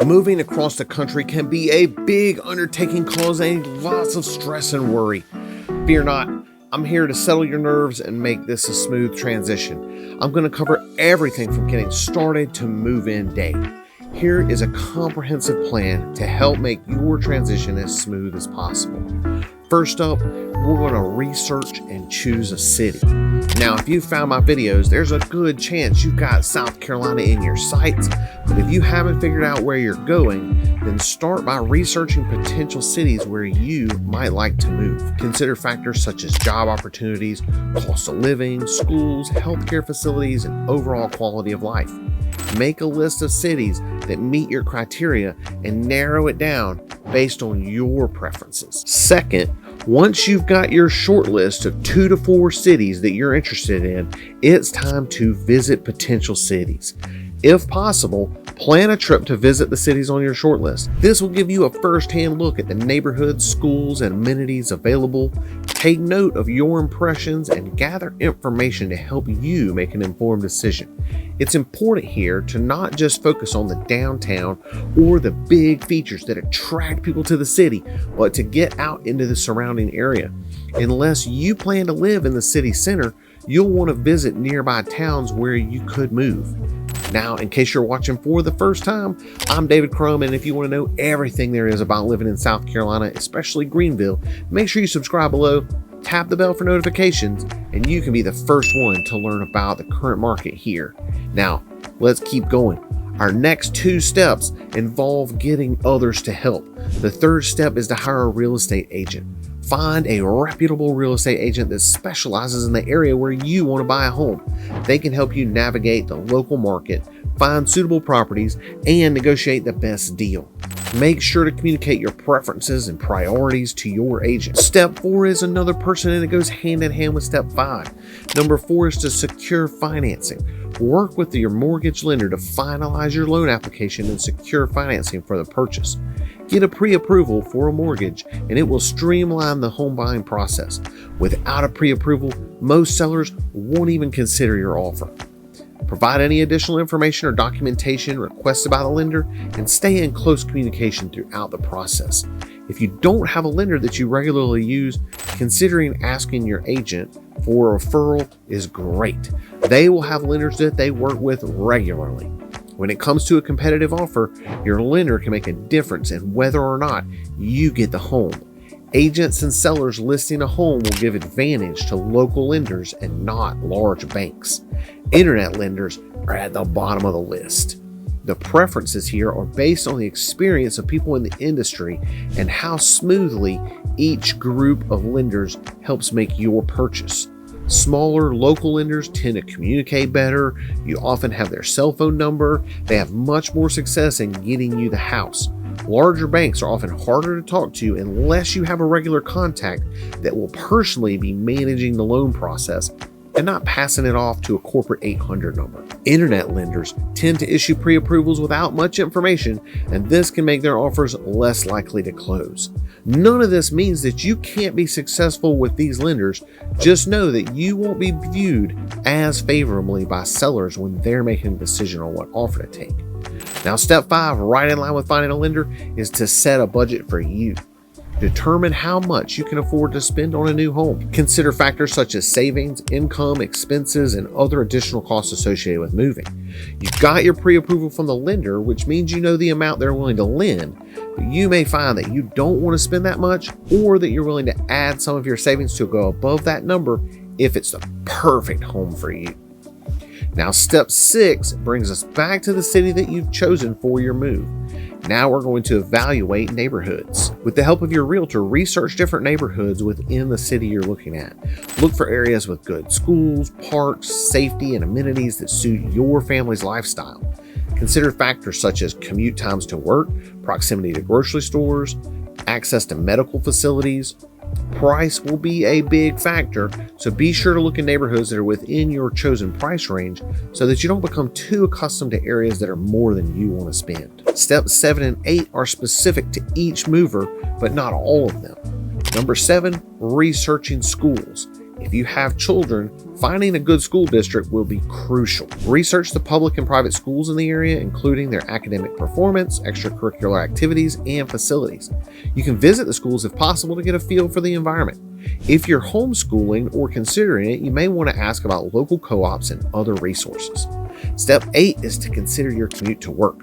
Moving across the country can be a big undertaking causing lots of stress and worry. Fear not, I'm here to settle your nerves and make this a smooth transition. I'm going to cover everything from getting started to move-in day. Here is a comprehensive plan to help make your transition as smooth as possible. First up, we're going to research and choose a city. Now, if you found my videos, there's a good chance you've got South Carolina in your sights, but if you haven't figured out where you're going, then start by researching potential cities where you might like to move. Consider factors such as job opportunities, cost of living, schools, healthcare facilities, and overall quality of life. Make a list of cities that meet your criteria and narrow it down based on your preferences. Second, once you've got your short list of 2 to 4 cities that you're interested in, it's time to visit potential cities. If possible, plan a trip to visit the cities on your short list. This will give you a first-hand look at the neighborhoods, schools, and amenities available. Take note of your impressions and gather information to help you make an informed decision. It's important here to not just focus on the downtown or the big features that attract people to the city, but to get out into the surrounding area. Unless you plan to live in the city center, you'll want to visit nearby towns where you could move. Now, in case you're watching for the first time, I'm David Crum, and if you want to know everything there is about living in South Carolina, especially Greenville, make sure you subscribe below, tap the bell for notifications, and you can be the first one to learn about the current market here. Now, let's keep going. Our next 2 steps involve getting others to help. The third step is to hire a real estate agent. Find a reputable real estate agent that specializes in the area where you want to buy a home. They can help you navigate the local market, find suitable properties, and negotiate the best deal. Make sure to communicate your preferences and priorities to your agent. Step 4 is another person, and it goes hand in hand with step 5. Number 4 is to secure financing. Work with your mortgage lender to finalize your loan application and secure financing for the purchase. Get a pre-approval for a mortgage, and it will streamline the home buying process. Without a pre-approval, most sellers won't even consider your offer. Provide any additional information or documentation requested by the lender, and stay in close communication throughout the process. If you don't have a lender that you regularly use, considering asking your agent for a referral is great. They will have lenders that they work with regularly. When it comes to a competitive offer, your lender can make a difference in whether or not you get the home. Agents and sellers listing a home will give advantage to local lenders and not large banks. Internet lenders are at the bottom of the list. The preferences here are based on the experience of people in the industry and how smoothly each group of lenders helps make your purchase. Smaller local lenders tend to communicate better. You often have their cell phone number. They have much more success in getting you the house. Larger banks are often harder to talk to unless you have a regular contact that will personally be managing the loan process and not passing it off to a corporate 800 number. Internet lenders tend to issue pre-approvals without much information, and this can make their offers less likely to close. None of this means that you can't be successful with these lenders. Just know that you won't be viewed as favorably by sellers when they're making a decision on what offer to take. Now, step 5, right in line with finding a lender, is to set a budget for you. Determine how much you can afford to spend on a new home. Consider factors such as savings, income, expenses, and other additional costs associated with moving. You've got your pre-approval from the lender, which means you know the amount they're willing to lend, but you may find that you don't want to spend that much, or that you're willing to add some of your savings to go above that number if it's the perfect home for you. Now, step 6 brings us back to the city that you've chosen for your move. Now we're going to evaluate neighborhoods. With the help of your realtor, research different neighborhoods within the city you're looking at. Look for areas with good schools, parks, safety, and amenities that suit your family's lifestyle. Consider factors such as commute times to work, proximity to grocery stores, access to medical facilities. Price will be a big factor, so be sure to look in neighborhoods that are within your chosen price range so that you don't become too accustomed to areas that are more than you want to spend. Steps 7 and 8 are specific to each mover, but not all of them. Number 7, researching schools. If you have children, Finding a good school district will be crucial. Research the public and private schools in the area, including their academic performance, extracurricular activities, and facilities. You can visit the schools if possible to get a feel for the environment. If you're homeschooling or considering it, you may want to ask about local co-ops and other resources. Step 8 is to consider your commute to work.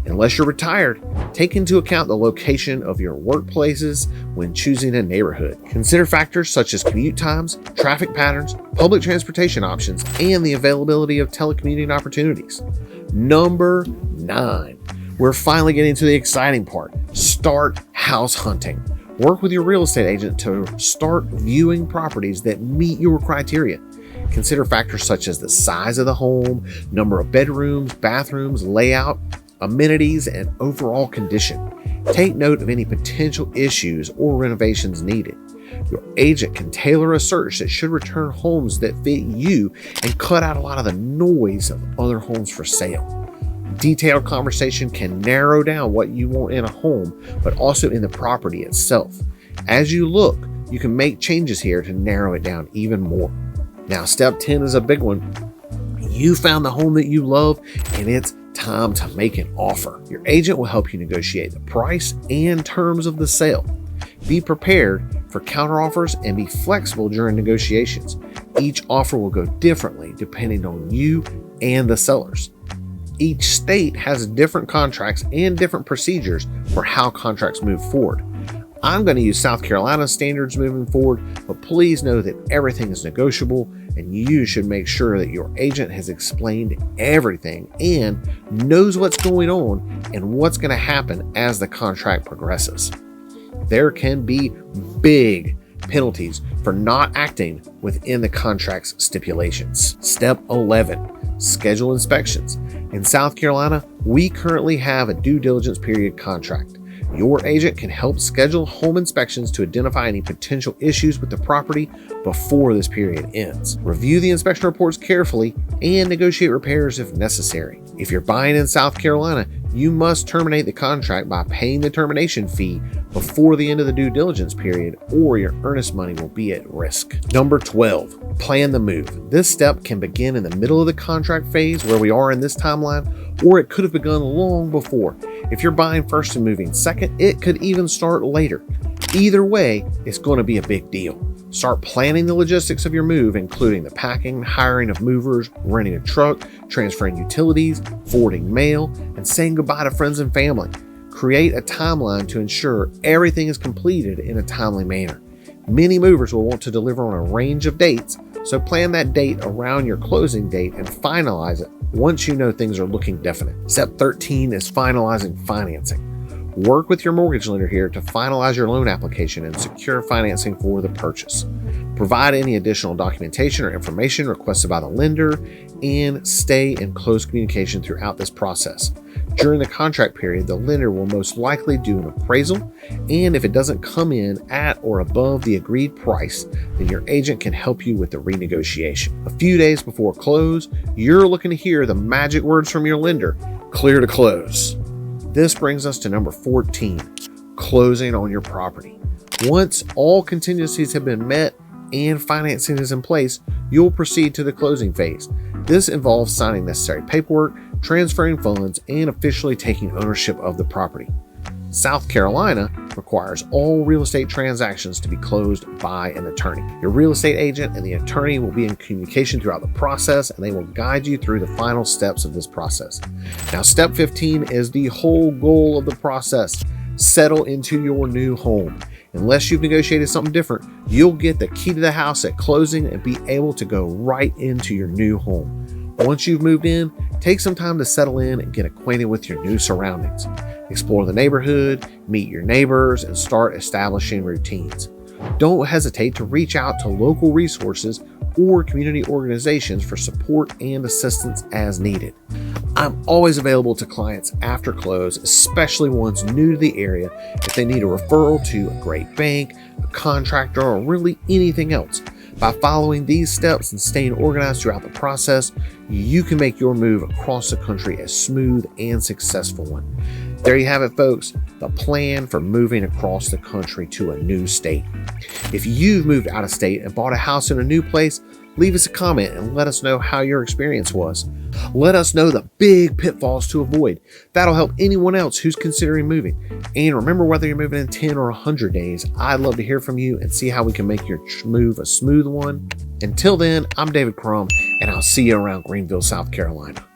Unless you're retired, take into account the location of your workplaces when choosing a neighborhood. Consider factors such as commute times, traffic patterns, public transportation options, and the availability of telecommuting opportunities. Number 9. We're finally getting to the exciting part. Start house hunting. Work with your real estate agent to start viewing properties that meet your criteria. Consider factors such as the size of the home, number of bedrooms, bathrooms, layout, amenities, and overall condition. Take note of any potential issues or renovations needed. Your agent can tailor a search that should return homes that fit you and cut out a lot of the noise of other homes for sale. Detailed conversation can narrow down what you want in a home, but also in the property itself. As you look, you can make changes here to narrow it down even more. Now, step 10 is a big one. You found the home that you love, and it's time to make an offer. Your agent will help you negotiate the price and terms of the sale. Be prepared for counteroffers and be flexible during negotiations. Each offer will go differently depending on you and the sellers. Each state has different contracts and different procedures for how contracts move forward. I'm going to use South Carolina standards moving forward, but please know that everything is negotiable and you should make sure that your agent has explained everything and knows what's going on and what's going to happen as the contract progresses. There can be big penalties for not acting within the contract's stipulations. Step 11, schedule inspections. In South Carolina, we currently have a due diligence period contract. Your agent can help schedule home inspections to identify any potential issues with the property before this period ends. Review the inspection reports carefully and negotiate repairs if necessary. If you're buying in South Carolina, you must terminate the contract by paying the termination fee before the end of the due diligence period, or your earnest money will be at risk. Number 12, plan the move. This step can begin in the middle of the contract phase where we are in this timeline, or it could have begun long before. If you're buying first and moving second, it could even start later. Either way, it's going to be a big deal. Start planning the logistics of your move, including the packing, hiring of movers, renting a truck, transferring utilities, forwarding mail, and saying goodbye to friends and family. Create a timeline to ensure everything is completed in a timely manner. Many movers will want to deliver on a range of dates, so plan that date around your closing date and finalize it once you know things are looking definite. Step 13 is finalizing financing. Work with your mortgage lender here to finalize your loan application and secure financing for the purchase. Provide any additional documentation or information requested by the lender and stay in close communication throughout this process. During the contract period, the lender will most likely do an appraisal, and if it doesn't come in at or above the agreed price, then your agent can help you with the renegotiation. A few days before close, you're looking to hear the magic words from your lender, clear to close. This brings us to number 14, closing on your property. Once all contingencies have been met and financing is in place, you'll proceed to the closing phase. This involves signing necessary paperwork, transferring funds, and officially taking ownership of the property. South Carolina requires all real estate transactions to be closed by an attorney. Your real estate agent and the attorney will be in communication throughout the process, and they will guide you through the final steps of this process. Now, step 15 is the whole goal of the process. Settle into your new home. Unless you've negotiated something different, you'll get the key to the house at closing and be able to go right into your new home. Once you've moved in, take some time to settle in and get acquainted with your new surroundings. Explore the neighborhood, meet your neighbors, and start establishing routines. Don't hesitate to reach out to local resources or community organizations for support and assistance as needed. I'm always available to clients after close, especially ones new to the area, if they need a referral to a great bank, a contractor, or really anything else. By following these steps and staying organized throughout the process, you can make your move across the country a smooth and successful one. There you have it, folks, the plan for moving across the country to a new state. If you've moved out of state and bought a house in a new place, Leave us a comment and let us know how your experience was. Let us know the big pitfalls to avoid. That'll help anyone else who's considering moving. And remember, whether you're moving in 10 or 100 days, I'd love to hear from you and see how we can make your move a smooth one. Until then, I'm David Crum, and I'll see you around Greenville, South Carolina.